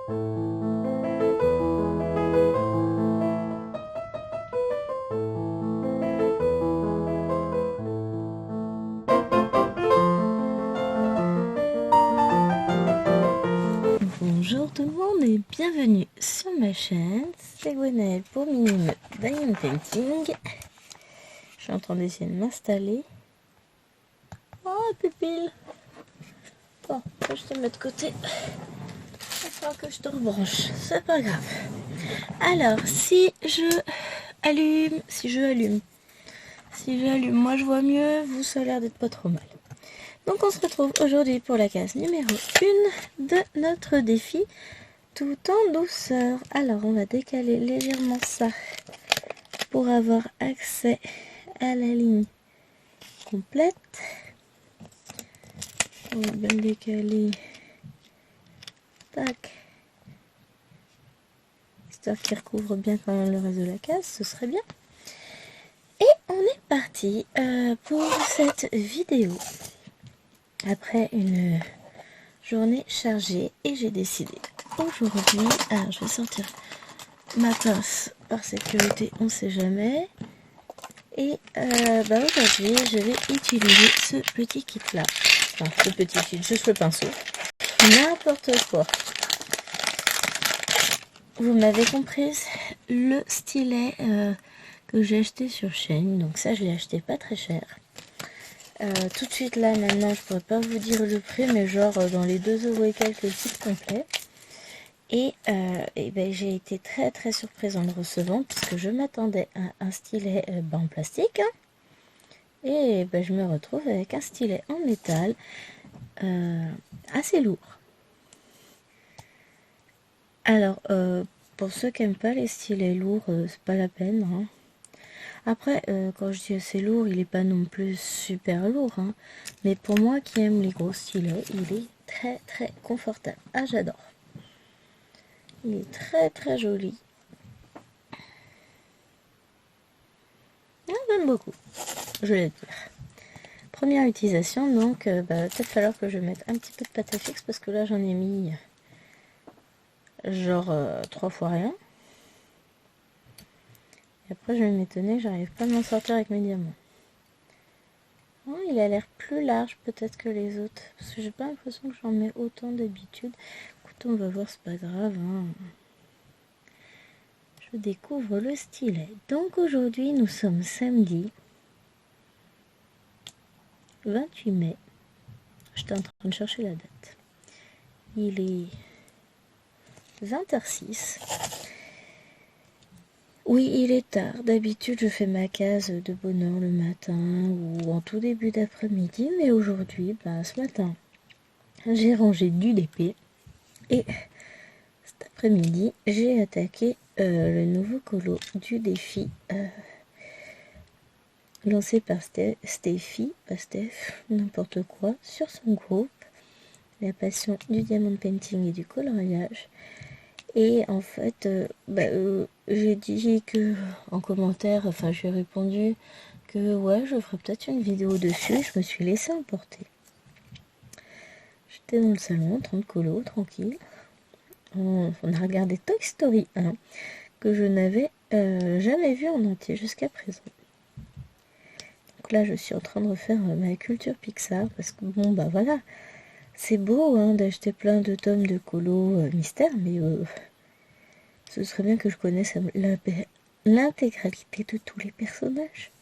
Bonjour tout le monde et bienvenue sur ma chaîne, c'est Gwenaëlle pour Minime Diamond Painting. Je suis en train d'essayer de m'installer. Oh pupille. Bon, je te mets de côté. Il faudra que je te rebranche, c'est pas grave. Alors, si j'allume, moi je vois mieux, vous ça a l'air d'être pas trop mal. Donc on se retrouve aujourd'hui pour la case numéro 1 de notre défi tout en douceur. Alors on va décaler légèrement ça pour avoir accès à la ligne complète. On va bien décaler, tac, histoire qu'il recouvre bien quand même le reste de la case, ce serait bien. Et on est parti pour cette vidéo après une journée chargée et j'ai décidé aujourd'hui, alors je vais sortir ma pince par sécurité, on sait jamais, et aujourd'hui je vais utiliser ce petit kit là, enfin ce petit kit, juste le pinceau, n'importe quoi. Vous m'avez comprise, le stylet que j'ai acheté sur Shein, donc ça je l'ai acheté pas très cher. Tout de suite là maintenant je pourrais pas vous dire le prix, mais genre dans les 2 € et quelques le kit complet. Et ben, j'ai été très surprise en le recevant puisque je m'attendais à un stylet en plastique, hein, et ben, je me retrouve avec un stylet en métal assez lourd. Alors pour ceux qui n'aiment pas les stylets lourds, c'est pas la peine, hein. Après, quand je dis assez lourd, il est pas non plus super lourd, hein. Mais pour moi qui aime les gros stylets, il est très confortable. Ah, j'adore. Il est très joli. Ah, j'aime beaucoup, je vais le dire. Première utilisation, donc peut-être falloir que je mette un petit peu de pâte à fixe parce que là j'en ai mis genre 3 fois rien. Et après je vais m'étonner, j'arrive pas à m'en sortir avec mes diamants. Oh, il a l'air plus large peut-être que les autres, parce que j'ai pas l'impression que j'en mets autant d'habitude. Écoute, on va voir, c'est pas grave, hein. Je découvre le stylet. Donc aujourd'hui nous sommes samedi 28 mai. J'étais en train de chercher la date. Il est 20h06. Oui, il est tard. D'habitude, je fais ma case de bonne heure le matin ou en tout début d'après-midi. Mais aujourd'hui, ce matin, j'ai rangé du DP. Et cet après-midi, j'ai attaqué le nouveau colo du défi lancé par Steffi, pas Steph, n'importe quoi, sur son groupe. La passion du diamond painting et du coloriage. Et en fait, j'ai dit que en commentaire, enfin j'ai répondu que ouais, je ferais peut-être une vidéo dessus. Et je me suis laissée emporter. J'étais dans le salon, en train de colo, tranquille. On a regardé Toy Story 1, que je n'avais jamais vu en entier jusqu'à présent. Donc là, je suis en train de refaire ma culture Pixar, parce que bon, voilà, c'est beau hein, d'acheter plein de tomes de colo mystère, mais ce serait bien que je connaisse l'intégralité de tous les personnages.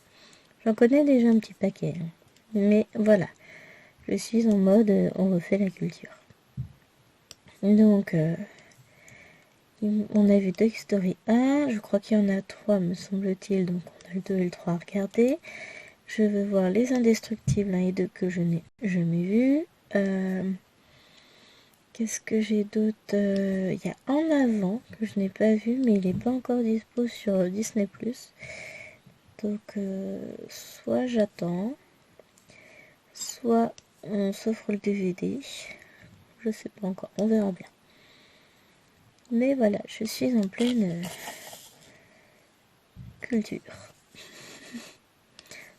J'en connais déjà un petit paquet, hein. Mais voilà, je suis en mode on refait la culture. Donc, on a vu Toy Story 1, je crois qu'il y en a 3 me semble-t-il, donc on a le 2 et le 3 à regarder. Je veux voir Les Indestructibles 1 et 2 que je n'ai jamais vu. Qu'est-ce que j'ai d'autre? Il y a En Avant que je n'ai pas vu, mais il n'est pas encore dispo sur Disney+. Donc, soit j'attends, soit on s'offre le DVD. Je sais pas encore, on verra bien. Mais voilà, je suis en pleine culture.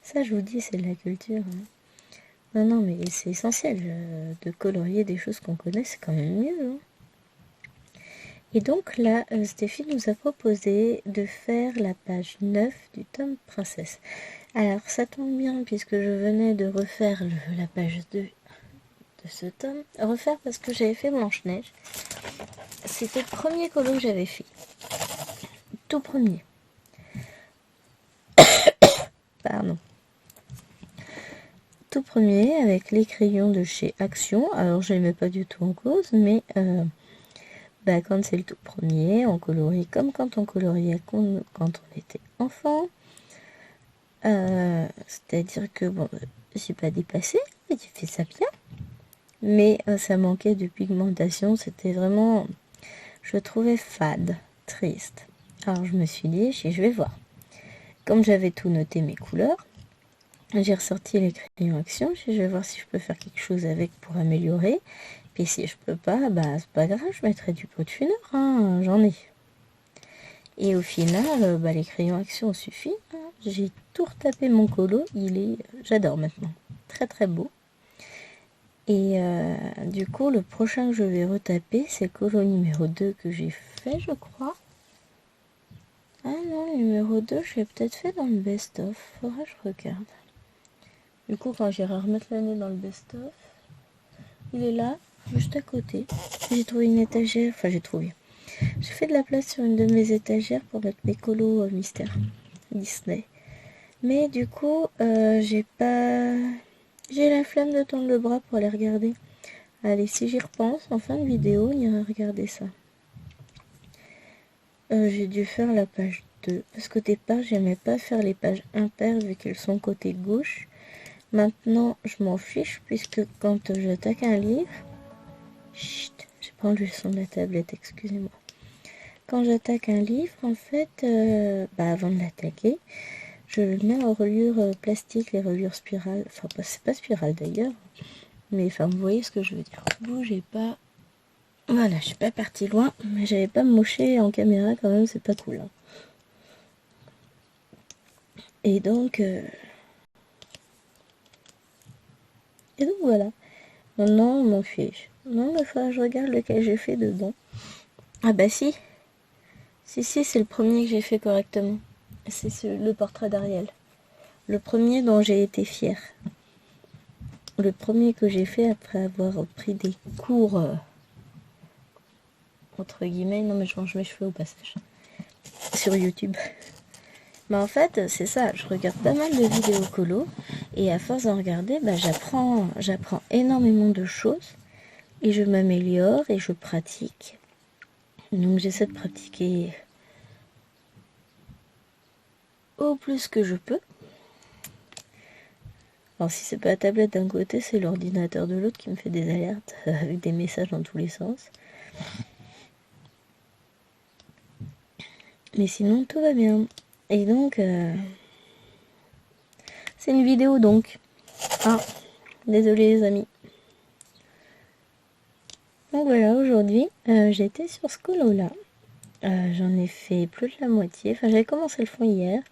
Ça, je vous dis, c'est de la culture, hein. Non, mais c'est essentiel de colorier des choses qu'on connaît, c'est quand même mieux, hein. Et donc là, Stéphie nous a proposé de faire la page 9 du tome Princesse. Alors ça tombe bien puisque je venais de refaire la page 2 de ce tome. Refaire parce que j'avais fait Blanche-Neige. C'était le premier colo que j'avais fait. Tout premier. Pardon. Tout premier avec les crayons de chez Action. Alors je les mets pas du tout en cause, mais quand c'est le tout premier, on colorie comme quand on coloriait quand on était enfant. C'est-à-dire que bon, j'ai pas dépassé, j'ai fait ça bien. Mais ça manquait de pigmentation, c'était vraiment, je trouvais fade, triste. Alors je me suis dit, je vais voir. Comme j'avais tout noté mes couleurs, j'ai ressorti les crayons Action, je vais voir si je peux faire quelque chose avec pour améliorer. Puis si je peux pas, c'est pas grave, je mettrai du pot de funeur, hein, j'en ai. Et au final, les crayons Action suffit. Hein. J'ai tout retapé mon colo, j'adore maintenant, très très beau. Et du coup, le prochain que je vais retaper, c'est le colo numéro 2 que j'ai fait, je crois. Ah non, le numéro 2, je l'ai peut-être fait dans le best-of. Faudra que je regarde. Du coup, quand j'irai remettre le nez dans le best-of, il est là, juste à côté. J'ai trouvé une étagère, j'ai fait de la place sur une de mes étagères pour mettre mes colos mystère Disney. Mais du coup, j'ai la flemme de tendre le bras pour aller regarder. Allez, si j'y repense, en fin de vidéo, on ira regarder ça. J'ai dû faire la page 2. Parce qu'au départ, j'aimais pas faire les pages impaires vu qu'elles sont côté gauche. Maintenant, je m'en fiche puisque quand j'attaque un livre... Chut, j'ai pas enlevé le son de la tablette, excusez-moi. Quand j'attaque un livre, en fait, avant de l'attaquer, je le mets en reliure plastique, les reliures spirales. Enfin, c'est pas spirale d'ailleurs. Mais vous voyez ce que je veux dire. Bougez pas. Voilà, je suis pas partie loin, mais j'avais pas moché en caméra quand même, c'est pas cool. Hein. Et donc voilà. Maintenant, on m'en fiche. Non, mais faut que je regarde lequel j'ai fait dedans. Ah bah si. Si, c'est le premier que j'ai fait correctement. C'est le portrait d'Ariel. Le premier dont j'ai été fière. Le premier que j'ai fait après avoir pris des cours, entre guillemets. Non mais je mange mes cheveux au passage. Sur YouTube. Mais en fait, c'est ça, je regarde pas mal de vidéos colo et à force d'en regarder, j'apprends énormément de choses et je m'améliore et je pratique. Donc j'essaie de pratiquer au plus que je peux. Alors si c'est pas la tablette d'un côté, c'est l'ordinateur de l'autre qui me fait des alertes avec des messages dans tous les sens. Mais sinon, tout va bien. Et donc, c'est une vidéo donc. Ah, désolé les amis. Donc voilà, aujourd'hui, j'étais sur ce colo-là. J'en ai fait plus de la moitié. Enfin, j'avais commencé le fond hier.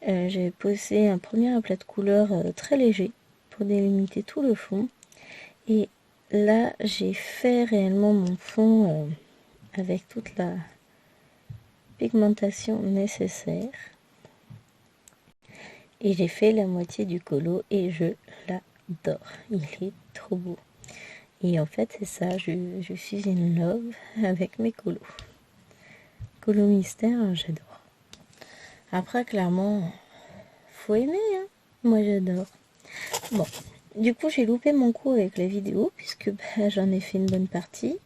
J'avais posé un premier aplat de couleur très léger pour délimiter tout le fond. Et là, j'ai fait réellement mon fond avec toute la pigmentation nécessaire. Et j'ai fait la moitié du colo et je l'adore. Il est trop beau. Et en fait, c'est ça, je suis in love avec mes colos. Colo mystère, j'adore. Après, clairement, faut aimer, hein. Moi, j'adore. Bon, du coup, j'ai loupé mon coup avec la vidéo, puisque j'en ai fait une bonne partie,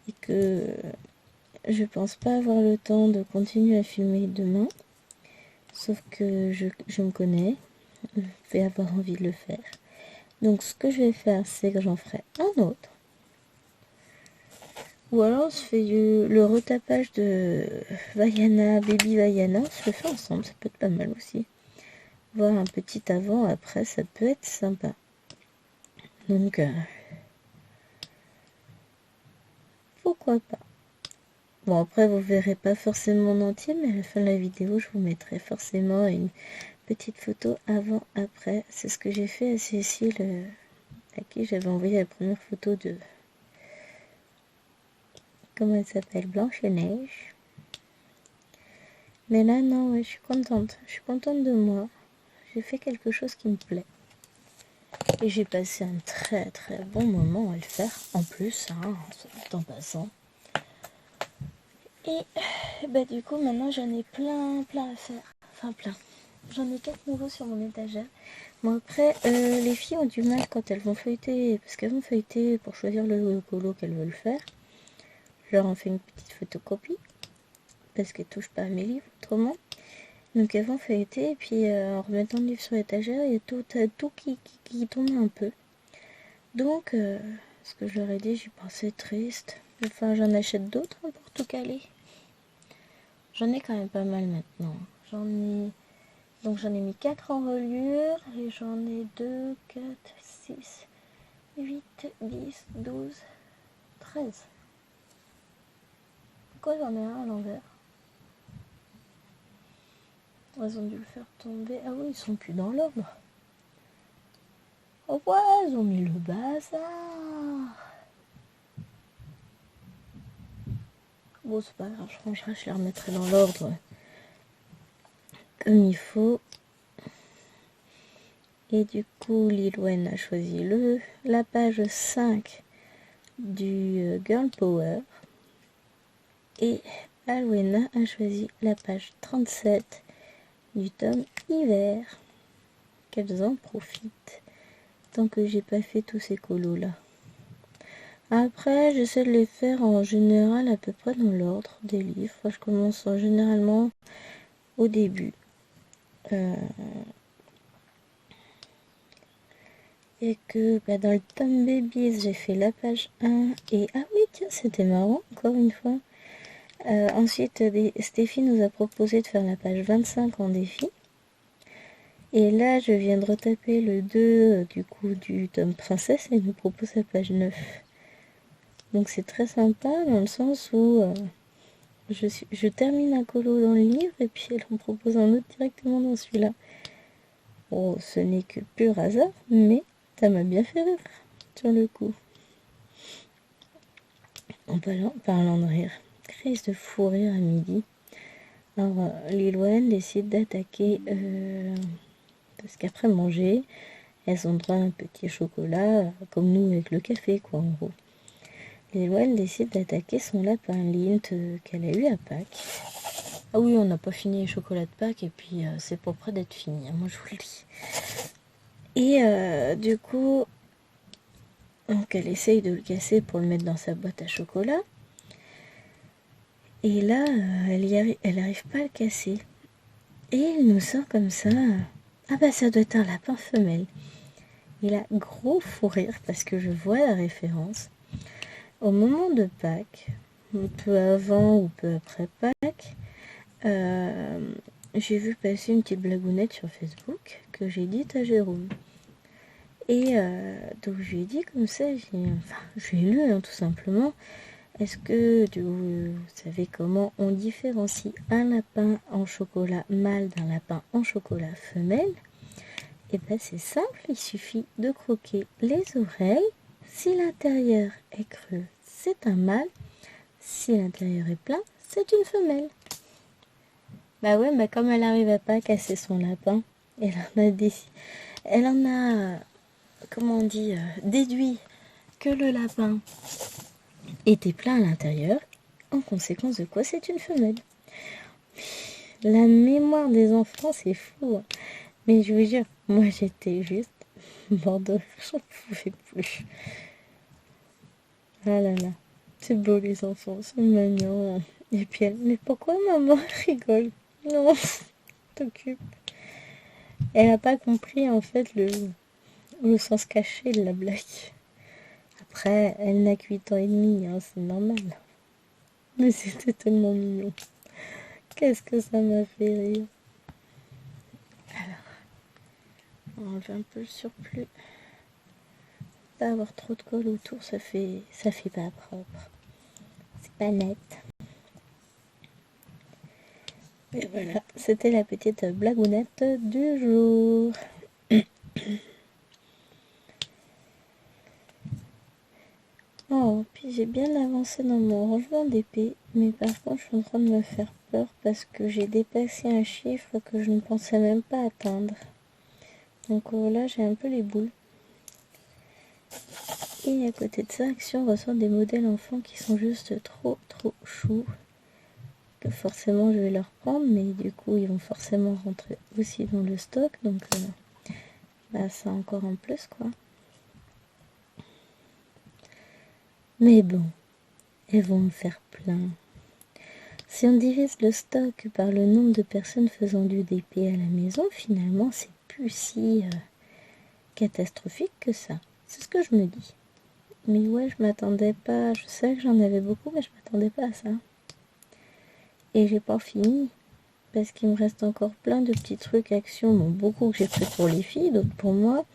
et que je pense pas avoir le temps de continuer à filmer demain. Sauf que je me connais, je vais avoir envie de le faire. Donc, ce que je vais faire, c'est que j'en ferai un autre. Ou alors, on se fait le retapage de Vaiana, Baby Vaiana, on se le fait ensemble, ça peut être pas mal aussi. Voir un petit avant, après, ça peut être sympa. Donc, pourquoi pas. Bon, après, vous verrez pas forcément en entier, mais à la fin de la vidéo, je vous mettrai forcément une petite photo avant-après. C'est ce que j'ai fait à Cécile, à qui j'avais envoyé la première photo comment elle s'appelle, Blanche-Neige. Mais là, non, ouais, je suis contente. Je suis contente de moi. J'ai fait quelque chose qui me plaît. Et j'ai passé un très très bon moment à le faire. En plus, hein, en passant. Et bah du coup, maintenant, j'en ai plein à faire. Enfin, plein. J'en ai 4 nouveaux sur mon étagère. Bon, après, les filles ont du mal quand elles vont feuilleter. Parce qu'elles vont feuilleter pour choisir le colo qu'elles veulent faire. Je leur en fais une petite photocopie. Parce qu'elles ne touchent pas à mes livres autrement. Donc elles vont feuilleter, et puis en remettant le livre sur l'étagère, il y a tout qui tombe un peu. Donc, ce que je leur ai dit, j'y pensais triste. Enfin, j'en achète d'autres hein, pour tout caler. J'en ai quand même pas mal maintenant. Donc j'en ai mis 4 en reliure, et j'en ai 2, 4, 6, 8, 10, 12, 13. Pourquoi j'en ai un à l'envers? Ils ont dû le faire tomber. Ah oui, ils sont plus dans l'ordre. Oh ouais, ils ont mis le bazar. Bon, c'est pas grave, je rangerai, je les remettrai dans l'ordre comme il faut. Et du coup, Lilwen a choisi la page 5 du Girl Power. Et Alwena a choisi la page 37 du tome Hiver. Qu'elles en profitent. Tant que j'ai pas fait tous ces colos là. Après, j'essaie de les faire en général à peu près dans l'ordre des livres. Je commence généralement au début. Et que dans le tome Babies, j'ai fait la page 1. Et ah oui, tiens, c'était marrant, encore une fois. Ensuite, Stéphie nous a proposé de faire la page 25 en défi. Et là, je viens de retaper le 2 du coup du tome Princesse et il nous propose la page 9. Donc c'est très sympa dans le sens où je termine un colo dans le livre et puis elle en propose un autre directement dans celui-là. Oh, ce n'est que pur hasard, mais ça m'a bien fait rire sur le coup. En parlant de rire, crise de fou rire à midi. Alors, Lilwen décide d'attaquer, parce qu'après manger, elles ont droit à un petit chocolat, comme nous avec le café, quoi, en gros. Lilwen décide d'attaquer son lapin Lint qu'elle a eu à Pâques. Ah oui, on n'a pas fini les chocolats de Pâques, et puis c'est pas près d'être fini, hein, moi je vous le dis. Et du coup, donc elle essaye de le casser pour le mettre dans sa boîte à chocolat. Et là, elle arrive pas à le casser. Et il nous sort comme ça. Ah bah ça doit être un lapin femelle. Il a gros fou rire parce que je vois la référence. Au moment de Pâques, peu avant ou peu après Pâques, j'ai vu passer une petite blagounette sur Facebook que j'ai dite à Jérôme. Et donc je lui ai dit comme ça, je l'ai lu hein, tout simplement. Est-ce que vous savez comment on différencie un lapin en chocolat mâle d'un lapin en chocolat femelle? Et bien c'est simple, il suffit de croquer les oreilles. Si l'intérieur est creux, c'est un mâle. Si l'intérieur est plein, c'est une femelle. Bah ouais, mais comme elle n'arrivait pas à casser son lapin, elle en a comment on dit, déduit que le lapin était plein à l'intérieur, en conséquence de quoi c'est une femelle. La mémoire des enfants, c'est fou. Hein. Mais je vous jure, moi j'étais juste mort de rire, j'en pouvais plus. Ah là là, c'est beau les enfants, c'est mignon. Et puis elle, mais pourquoi maman rigole? Non, t'occupe. Elle n'a pas compris en fait le sens caché de la blague. Après, elle n'a que 8 ans et demi, hein, c'est normal. Mais c'était tellement mignon. Qu'est-ce que ça m'a fait rire. Alors, on enlève un peu le surplus. Pas avoir trop de colle autour, ça fait pas propre. C'est pas net. Et voilà, c'était la petite blagounette du jour. Oh, puis j'ai bien avancé dans mon rangement d'épée, mais par contre je suis en train de me faire peur parce que j'ai dépassé un chiffre que je ne pensais même pas atteindre. Donc là j'ai un peu les boules. Et à côté de ça, Action reçoit des modèles enfants qui sont juste trop choux. Que forcément je vais leur prendre, mais du coup ils vont forcément rentrer aussi dans le stock, donc bah, ça encore en plus quoi. Mais bon, elles vont me faire plein. Si on divise le stock par le nombre de personnes faisant du DP à la maison, finalement c'est plus si catastrophique que ça. C'est ce que je me dis. Mais ouais, je m'attendais pas, je sais que j'en avais beaucoup, mais je m'attendais pas à ça. Et j'ai pas fini. Parce qu'il me reste encore plein de petits trucs Action, bon, beaucoup que j'ai pris pour les filles, d'autres pour moi.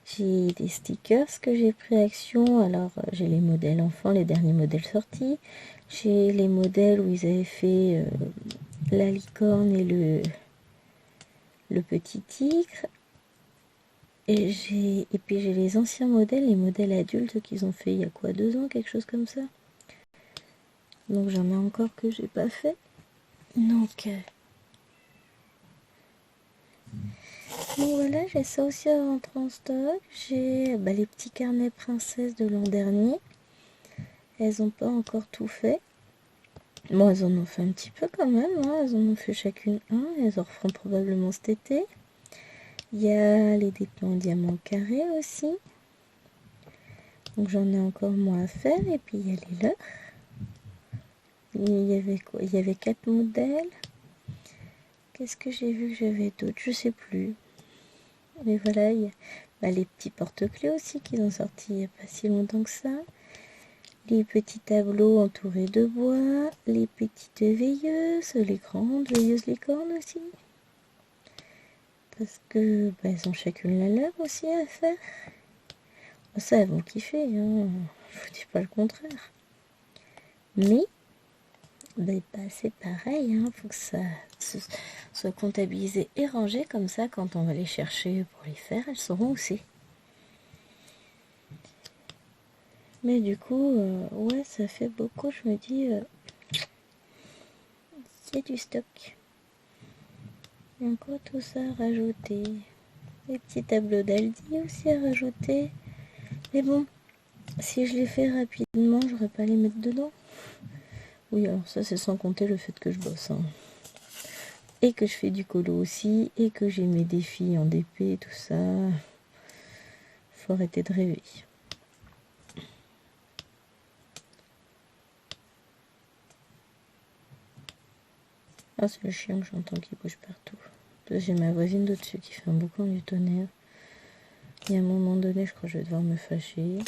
J'ai des stickers que j'ai pris Action, alors j'ai les modèles enfants, les derniers modèles sortis. J'ai les modèles où ils avaient fait la licorne et le petit tigre. Et puis j'ai les anciens modèles, les modèles adultes qu'ils ont fait il y a quoi, 2 ans, quelque chose comme ça. Donc j'en ai encore que j'ai pas fait. Donc bon voilà, j'ai ça aussi à rentrer en stock. J'ai les petits carnets princesses de l'an dernier. Elles n'ont pas encore tout fait. Bon, elles en ont fait un petit peu quand même. Hein. Elles en ont fait chacune un. Elles en referont probablement cet été. Il y a les dépôts en diamant carré aussi. Donc j'en ai encore moins à faire. Et puis il y a les leurs. Il y avait quoi? Il y avait 4 modèles. Qu'est-ce que j'ai vu que j'avais d'autres? Je sais plus. Mais voilà, il y a les petits porte-clés aussi qu'ils ont sortis il n'y a pas si longtemps que ça. Les petits tableaux entourés de bois, les petites veilleuses, les grandes veilleuses licornes aussi. Parce que elles ont chacune la leur aussi à faire. Ça, elles vont kiffer, hein. Je vous dis pas le contraire. Mais c'est pareil, hein. Faut que ça soit comptabilisé et rangé comme ça quand on va les chercher pour les faire, elles sauront où c'est. Mais du coup, ouais, ça fait beaucoup. Je me dis, c'est du stock. Il y a encore tout ça à rajouter. Les petits tableaux d'Aldi aussi à rajouter. Mais bon, si je les fais rapidement, j'aurais pas à les mettre dedans. Oui, alors ça, c'est sans compter le fait que je bosse. Hein. Et que je fais du colo aussi. Et que j'ai mes défis en DP, tout ça. Faut arrêter de rêver. Ah, c'est le chien que j'entends qui bouge partout. J'ai ma voisine d'au-dessus qui fait un boucan du tonnerre. Et à un moment donné, je crois que je vais devoir me fâcher.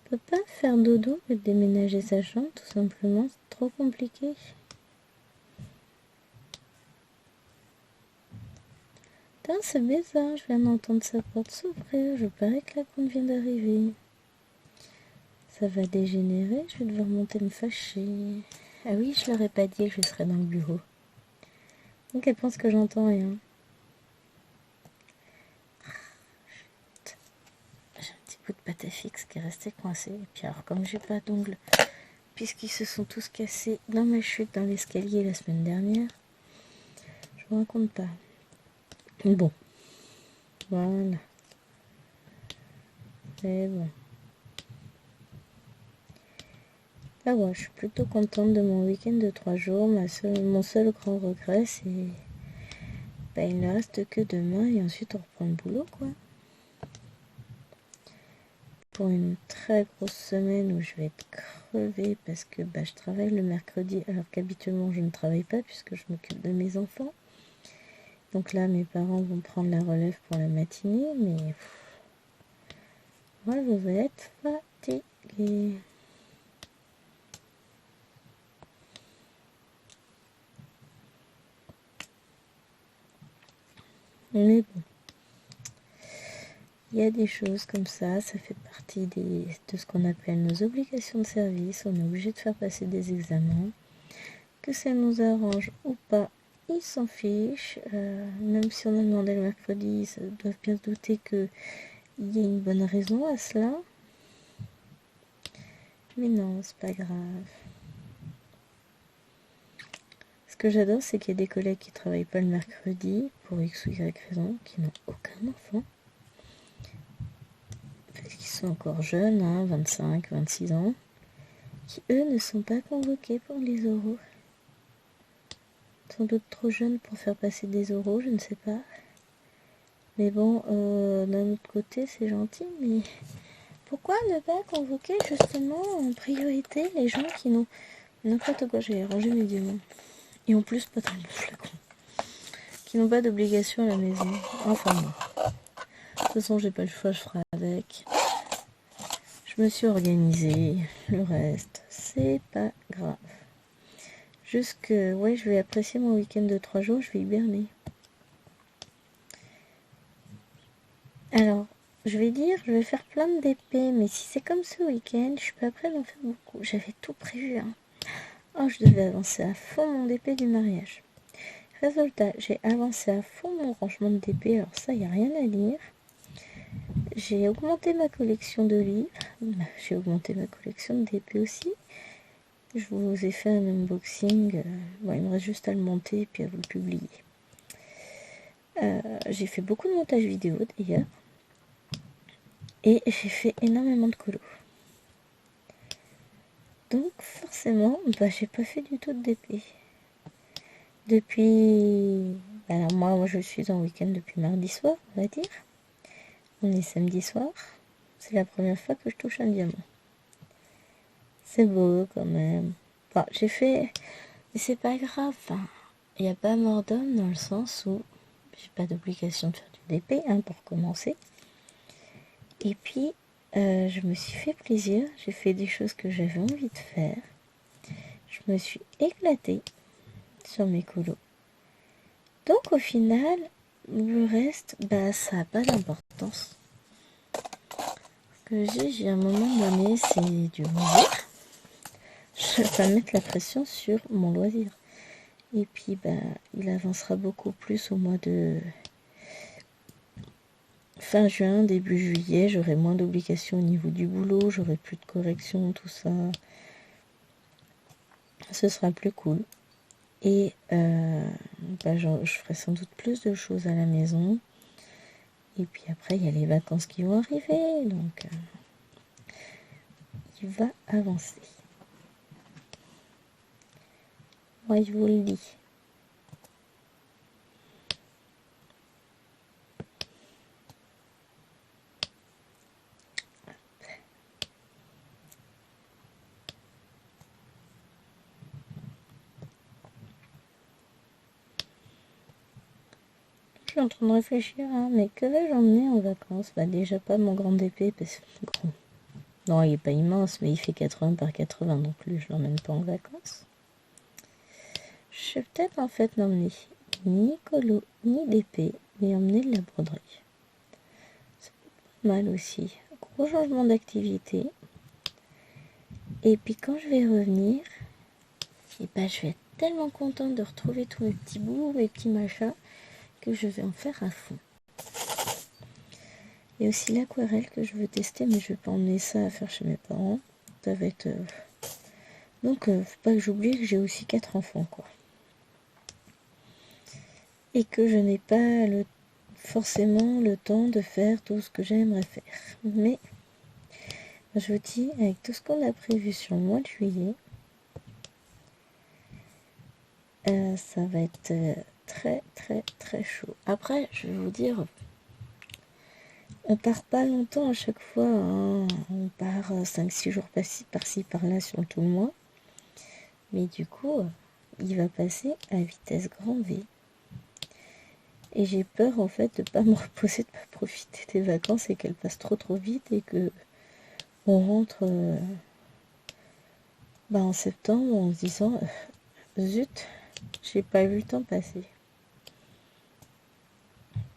On peut pas faire dodo et déménager sa chambre, tout simplement. C'est trop compliqué. Putain, c'est bizarre. Je viens d'entendre sa porte s'ouvrir. Je parie que la compte vient d'arriver. Ça va dégénérer. Je vais devoir monter me fâcher. Ah oui, je leur ai pas dit que je serais dans le bureau. Donc elle pense que j'entends rien. J'ai un petit bout de pâte à fixe qui est resté coincé. Et puis alors comme j'ai pas d'ongles, puisqu'ils se sont tous cassés dans ma chute dans l'escalier la semaine dernière, je vous raconte pas. Bon, voilà. C'est bon. Ah ouais, je suis plutôt contente de mon week-end de 3 jours. Mon seul grand regret, c'est... il ne reste que demain et ensuite on reprend le boulot, quoi. Pour une très grosse semaine où je vais être crevée parce que je travaille le mercredi alors qu'habituellement je ne travaille pas puisque je m'occupe de mes enfants. Donc là, mes parents vont prendre la relève pour la matinée, mais moi, je vais être fatiguée. Mais bon, il y a des choses comme ça fait partie de ce qu'on appelle nos obligations de service. On est obligé de faire passer des examens. Que ça nous arrange ou pas, ils s'en fichent. Même si on a demandé le mercredi, ils doivent bien se douter qu'il y a une bonne raison à cela. Mais non, c'est pas grave. Ce que j'adore, c'est qu'il y a des collègues qui travaillent pas le mercredi, pour X ou Y raison, qui n'ont aucun enfant. Parce qu'ils sont encore jeunes, hein, 25, 26 ans, qui eux ne sont pas convoqués pour les oraux. Sans doute trop jeunes pour faire passer des oraux, je ne sais pas. Mais bon, d'un autre côté, c'est gentil, mais pourquoi ne pas convoquer justement en priorité les gens qui n'ont n'importe quoi, j'ai rangé mes diamants. Et en plus, pas dans le bon flacon. Qui n'ont pas d'obligation à la maison. Enfin bon. De toute façon, j'ai pas le choix, je ferai avec. Je me suis organisée. Le reste, c'est pas grave. Juste que, ouais, je vais apprécier mon week-end de 3 jours, je vais hiberner. Alors, je vais dire, je vais faire plein de DP, mais si c'est comme ce week-end, je suis pas prête d'en faire beaucoup. J'avais tout prévu, hein. Oh, je devais avancer à fond mon DP du mariage. Résultat, j'ai avancé à fond mon rangement de DP, alors ça, y a rien à dire. J'ai augmenté ma collection de livres, j'ai augmenté ma collection de DP aussi. Je vous ai fait un unboxing, bon, il me reste juste à le monter et puis à vous le publier. J'ai fait beaucoup de montage vidéo d'ailleurs. Et j'ai fait énormément de colos. Donc forcément, j'ai pas fait du tout de DP. Depuis... Alors moi je suis en week-end depuis mardi soir, on va dire. On est samedi soir. C'est la première fois que je touche un diamant. C'est beau quand même. Enfin, j'ai fait... Mais c'est pas grave. Il n'y a pas mort d'homme dans le sens où j'ai pas d'obligation de faire du DP, hein, pour commencer. Et puis, je me suis fait plaisir. J'ai fait des choses que j'avais envie de faire. Je me suis éclatée sur mes colos. Donc au final, le reste, ça n'a pas d'importance. Ce que j'ai à un moment donné, c'est du loisir. Je vais pas mettre la pression sur mon loisir. Et puis, il avancera beaucoup plus au mois de fin juin, début juillet. J'aurai moins d'obligations au niveau du boulot, j'aurai plus de corrections, tout ça. Ce sera plus cool. Et je ferai sans doute plus de choses à la maison. Et puis après, il y a les vacances qui vont arriver. Donc, il va avancer. Moi, je vous le dis. Je suis en train de réfléchir, hein, mais que vais-je emmener en vacances? Déjà pas mon grand épée, parce que grand. Non, il est pas immense, mais il fait 80 par 80 non plus, je l'emmène pas en vacances. Je vais peut-être en fait n'emmener ni colo, ni d'épée, mais emmener de la broderie. C'est pas mal aussi. Gros changement d'activité. Et puis quand je vais revenir, je vais être tellement contente de retrouver tous mes petits bouts, mes petits machins, que je vais en faire à fond. Il y a aussi l'aquarelle que je veux tester, mais je vais pas emmener ça à faire chez mes parents. Ça va être... Donc, faut pas que j'oublie que j'ai aussi 4 enfants, quoi. Et que je n'ai pas forcément le temps de faire tout ce que j'aimerais faire. Mais, je vous dis, avec tout ce qu'on a prévu sur le mois de juillet, ça va être très, très, très chaud. Après, je vais vous dire... On part pas longtemps à chaque fois, hein. On part 5-6 jours par-ci, par-là sur tout le mois. Mais du coup, il va passer à vitesse grand V. Et j'ai peur en fait de pas me reposer, de pas profiter des vacances et qu'elles passent trop vite et que on rentre en septembre en se disant zut, j'ai pas vu le temps passer.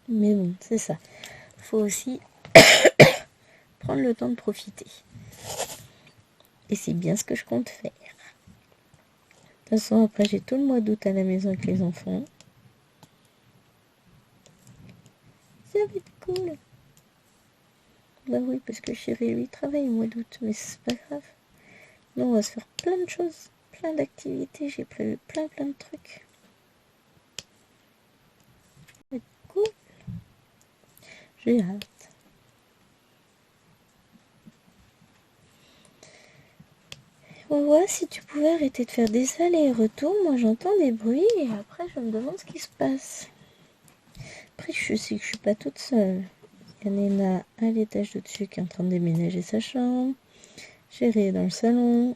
Mais bon, c'est ça. Faut aussi prendre le temps de profiter. Et c'est bien ce que je compte faire. De toute façon, après, j'ai tout le mois d'août à la maison avec les enfants. Ça va être cool. Bah oui, parce que chérie, lui, travaille au mois d'août, mais c'est pas grave. Donc on va se faire plein de choses, plein d'activités. J'ai prévu plein de trucs. Ça va être cool. J'ai hâte. Ouais, si tu pouvais arrêter de faire des allers-retours, moi j'entends des bruits et après je me demande ce qui se passe. Après je sais que je suis pas toute seule. Il y a Néna à l'étage au-dessus qui est en train de déménager sa chambre. Chérie est dans le salon,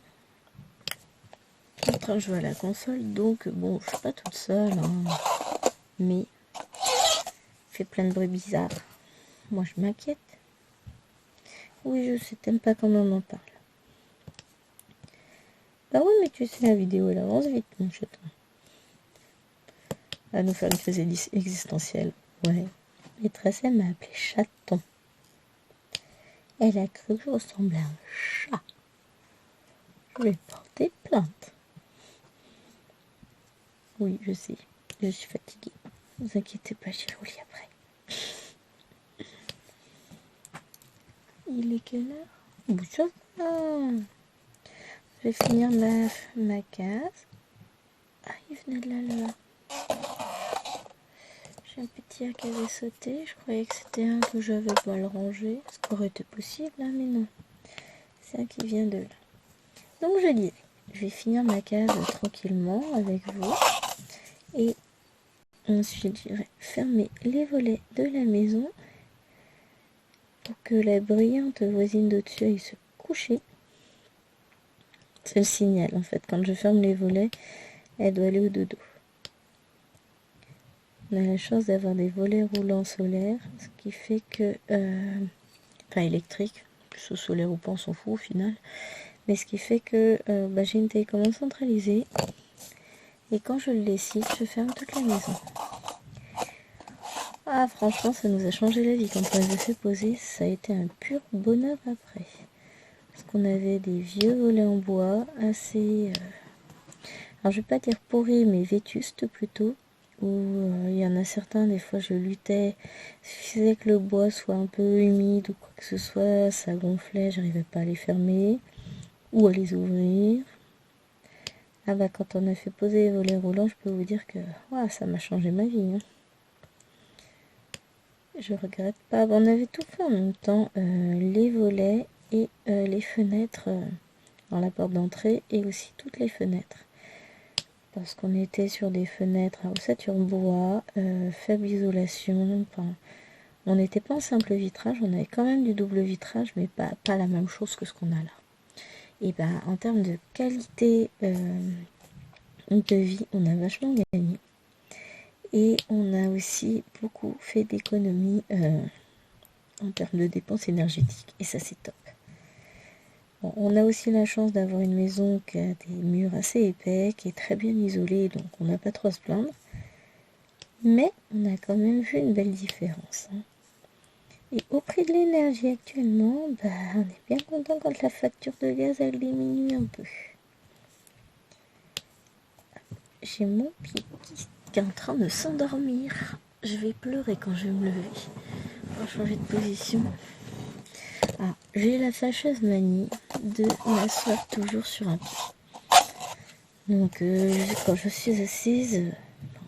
en train de jouer à la console, donc bon, je suis pas toute seule, hein. Mais il fait plein de bruits bizarres. Moi je m'inquiète. Oui, je sais, t'aimes pas quand on en parle. Bah oui, mais tu sais, la vidéo elle avance vite, mon chaton. À nous faire une crise existentielle. Ouais. Maîtresse, elle m'a appelé chaton. Elle a cru que je ressemblais à un chat. Je vais porter plainte. Oui, je sais. Je suis fatiguée. Ne vous inquiétez pas, j'irai au lit après. Il est quelle heure? Bon, ça va. Je vais finir ma case. Ah, il venait de la là. J'ai un petit œuf qui avait sauté. Je croyais que c'était un que j'avais mal rangé. Ce qui aurait été possible, là, mais non. C'est un qui vient de là. Donc je disais, je vais finir ma case tranquillement avec vous. Et ensuite, j'irai fermer les volets de la maison pour que la bruyante voisine d'au-dessus aille se coucher. C'est le signal, en fait. Quand je ferme les volets, elle doit aller au dodo. On a la chance d'avoir des volets roulants solaires, ce qui fait que... enfin, électrique, plus au solaire ou pas, on s'en fout au final. Mais ce qui fait que j'ai une télécommande centralisée. Et quand je le décide, je ferme toute la maison. Ah, franchement, ça nous a changé la vie. Quand on les a fait poser, ça a été un pur bonheur après. Parce qu'on avait des vieux volets en bois, assez... alors, je vais pas dire pourris, mais vétustes plutôt. Où il y en a certains, des fois, je luttais. Il suffisait que le bois soit un peu humide ou quoi que ce soit, ça gonflait, j'arrivais pas à les fermer. Ou à les ouvrir. Ah bah, quand on a fait poser les volets roulants, je peux vous dire que ça m'a changé ma vie, hein. Je regrette pas. On avait tout fait en même temps, les volets et les fenêtres dans la porte d'entrée et aussi toutes les fenêtres. Parce qu'on était sur des fenêtres à ossature bois, faible isolation. Enfin, on n'était pas en simple vitrage, on avait quand même du double vitrage, mais pas la même chose que ce qu'on a là. Et ben en termes de qualité de vie, on a vachement gagné. Et on a aussi beaucoup fait d'économies en termes de dépenses énergétiques. Et ça, c'est top. Bon, on a aussi la chance d'avoir une maison qui a des murs assez épais, qui est très bien isolée, donc on n'a pas trop à se plaindre. Mais on a quand même vu une belle différence, hein. Et au prix de l'énergie actuellement, on est bien content quand la facture de gaz elle diminue un peu. J'ai mon pied qui est en train de s'endormir. Je vais pleurer quand je vais me lever. On va changer de position. Ah, j'ai la fâcheuse manie de m'asseoir toujours sur un pied. Donc quand je suis assise,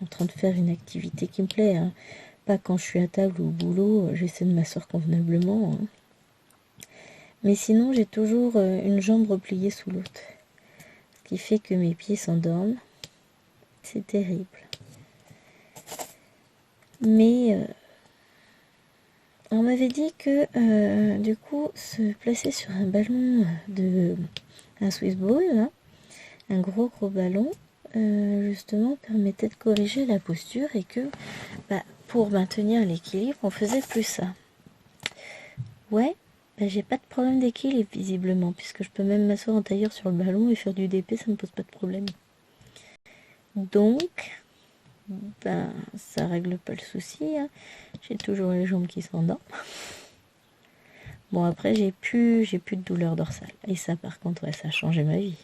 en train de faire une activité qui me plaît, hein, pas quand je suis à table ou au boulot, j'essaie de m'asseoir convenablement, hein. Mais sinon, j'ai toujours une jambe repliée sous l'autre. Ce qui fait que mes pieds s'endorment. C'est terrible. Mais on m'avait dit que du coup, se placer sur un ballon un Swiss ball, hein, un gros ballon, justement permettait de corriger la posture et que pour maintenir l'équilibre, on faisait plus ça. Ouais, j'ai pas de problème d'équilibre visiblement, puisque je peux même m'asseoir en tailleur sur le ballon et faire du DP, ça me pose pas de problème. Donc, ça règle pas le souci, hein. J'ai toujours les jambes qui s'endorment. Bon, après, j'ai plus de douleur dorsale. Et ça, par contre, ça a changé ma vie.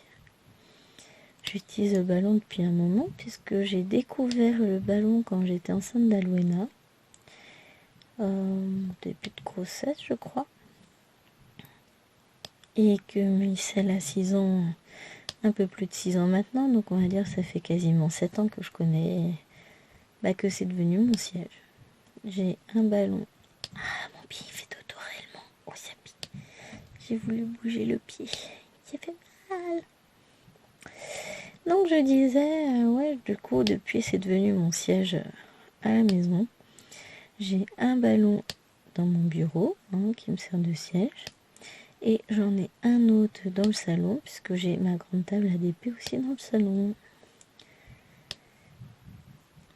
J'utilise le ballon depuis un moment, puisque j'ai découvert le ballon quand j'étais enceinte d'Alwena. Début de grossesse, je crois. et que Mélissa a 6 ans, un peu plus de 6 ans maintenant, donc on va dire que ça fait quasiment 7 ans que je connais, que c'est devenu mon siège. J'ai un ballon. Ah, mon pied il fait dodo réellement. Oh, ça pique. J'ai voulu bouger le pied. Il fait mal. Donc je disais, ouais, du coup, depuis c'est devenu mon siège à la maison. J'ai un ballon dans mon bureau qui me sert de siège. Et j'en ai un autre dans le salon, puisque j'ai ma grande table ADP aussi dans le salon.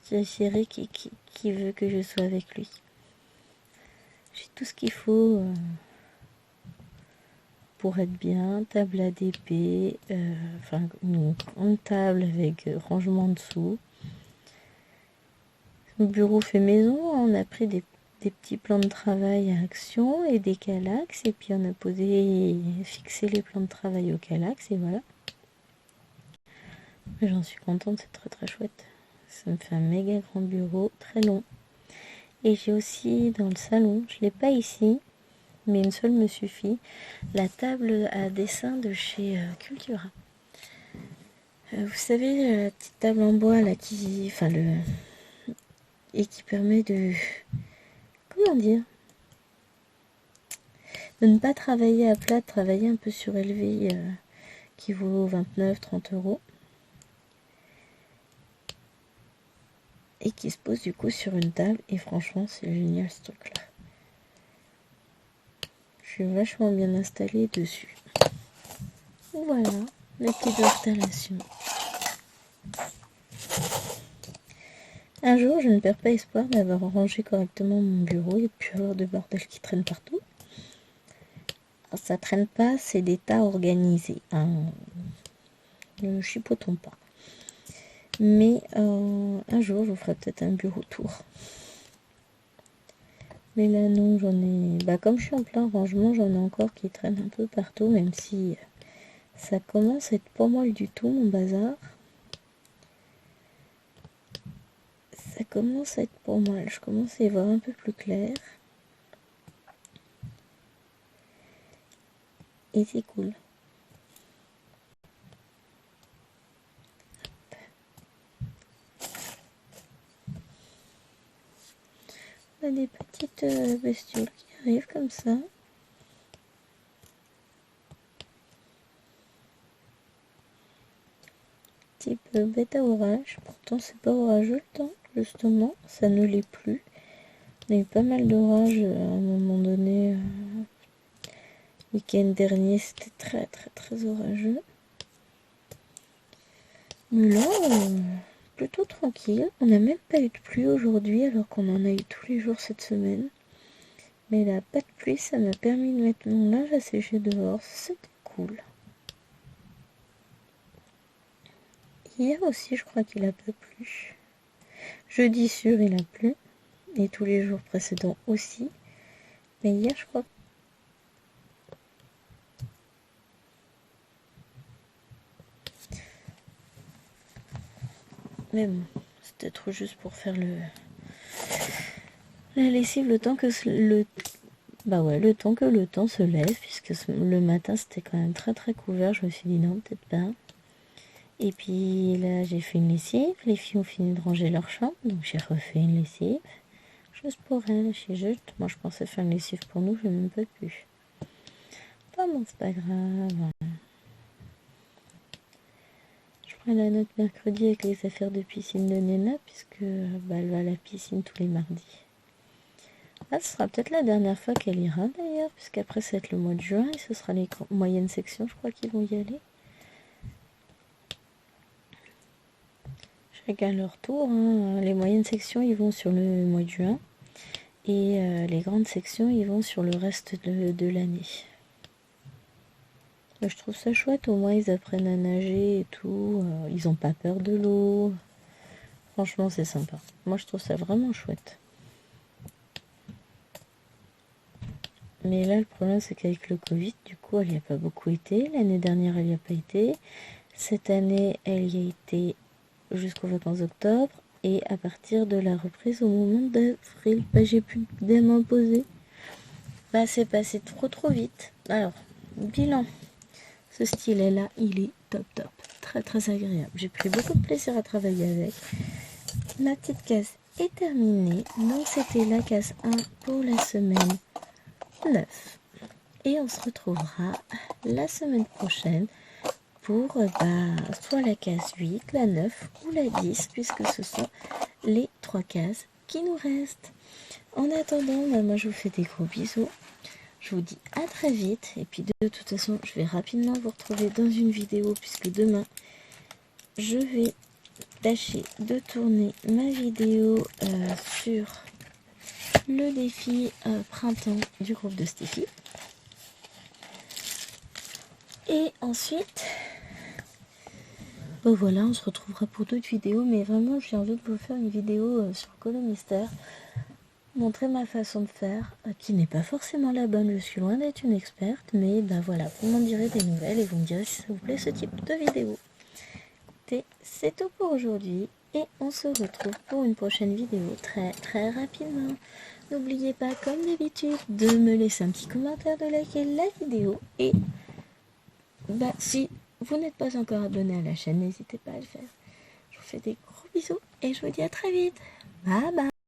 J'ai Chéri qui veut que je sois avec lui. J'ai tout ce qu'il faut pour être bien. Table ADP, une grande table avec rangement en dessous. Le bureau fait maison, on a pris des petits plans de travail à action et des calax, et puis on a fixé les plans de travail au calax, et voilà. J'en suis contente, c'est très très chouette. Ça me fait un méga grand bureau, très long. Et j'ai aussi dans le salon, je ne l'ai pas ici, mais une seule me suffit, la table à dessin de chez Cultura. Vous savez, la petite table en bois là et qui permet de... Comment dire, de ne pas travailler à plat, de travailler un peu surélevé, qui vaut 29-30 euros. Et qui se pose du coup sur une table. Et franchement, c'est génial ce truc-là. Je suis vachement bien installée dessus. Voilà, la petite installation. Un jour, je ne perds pas espoir d'avoir rangé correctement mon bureau et de plus avoir de bordel qui traîne partout. Alors, ça traîne pas, c'est des tas organisés. Ne chipotons pas. Mais un jour, je vous ferai peut-être un bureau tour. Mais là, non, j'en ai... comme je suis en plein rangement, j'en ai encore qui traînent un peu partout, même si ça commence à être pas mal du tout, mon bazar. Ça commence à être pas mal. Je commence à y voir un peu plus clair. Et c'est cool. On a des petites bestioles qui arrivent comme ça. Type bête à orage. Pourtant, c'est pas orageux le temps, justement. Ça ne l'est plus. On a eu pas mal d'orages à un moment donné. Week-end dernier, c'était très très très orageux. Mais là, plutôt tranquille. On n'a même pas eu de pluie aujourd'hui, alors qu'on en a eu tous les jours cette semaine. Mais là, pas de pluie, ça m'a permis de mettre mon linge à sécher dehors. C'était cool. Hier aussi, je crois qu'il a pas plu. Jeudi sûr, il a plu. Et tous les jours précédents aussi. Mais hier, je crois. Mais bon, c'était trop juste pour faire la lessive le temps que le temps que le temps se lève, puisque le matin c'était quand même très très couvert. Je me suis dit non, peut-être pas. Et puis là, j'ai fait une lessive. Les filles ont fini de ranger leur chambre, donc j'ai refait une lessive. Juste pour elles, moi je pensais faire une lessive pour nous, je n'ai même pas pu. Enfin bon, c'est pas grave. Je prends la note mercredi avec les affaires de piscine de Nena, puisque elle va à la piscine tous les mardis. Ah, ce sera peut-être la dernière fois qu'elle ira d'ailleurs, puisqu'après ça va être le mois de juin et ce sera les moyennes sections, je crois qu'ils vont y aller. Chacun leur tour. Les moyennes sections, ils vont sur le mois de juin. Et les grandes sections, ils vont sur le reste de l'année. Je trouve ça chouette, au moins ils apprennent à nager et tout. Ils n'ont pas peur de l'eau. Franchement, c'est sympa. Moi, je trouve ça vraiment chouette. Mais là, le problème, c'est qu'avec le Covid, du coup, elle n'y a pas beaucoup été. L'année dernière, elle n'y a pas été. Cette année, elle y a été jusqu'aux vacances d'octobre. Et à partir de la reprise au moment d'avril, j'ai plus d'aimes imposées. C'est passé trop vite. Alors, bilan. Ce stylet là, il est top top, très très agréable. J'ai pris beaucoup de plaisir à travailler avec. Ma petite case est terminée, donc c'était la case 1 pour la semaine 9. Et on se retrouvera la semaine prochaine pour soit la case 8, la 9 ou la 10, puisque ce sont les 3 cases qui nous restent. En attendant, moi je vous fais des gros bisous. Je vous dis à très vite. Et puis de toute façon, je vais rapidement vous retrouver dans une vidéo, puisque demain, je vais tâcher de tourner ma vidéo sur le défi printemps du groupe de Stéphie. Et ensuite, voilà, on se retrouvera pour d'autres vidéos. Mais vraiment, j'ai envie de vous faire une vidéo sur Colo Mystère. Montrer ma façon de faire, qui n'est pas forcément la bonne. Je suis loin d'être une experte. Mais voilà, vous m'en direz des nouvelles et vous me direz si ça vous plaît ce type de vidéo. Écoutez, c'est tout pour aujourd'hui. Et on se retrouve pour une prochaine vidéo très très rapidement. N'oubliez pas, comme d'habitude, de me laisser un petit commentaire, de liker la vidéo. Et si vous n'êtes pas encore abonné à la chaîne, n'hésitez pas à le faire. Je vous fais des gros bisous et je vous dis à très vite. Bye bye.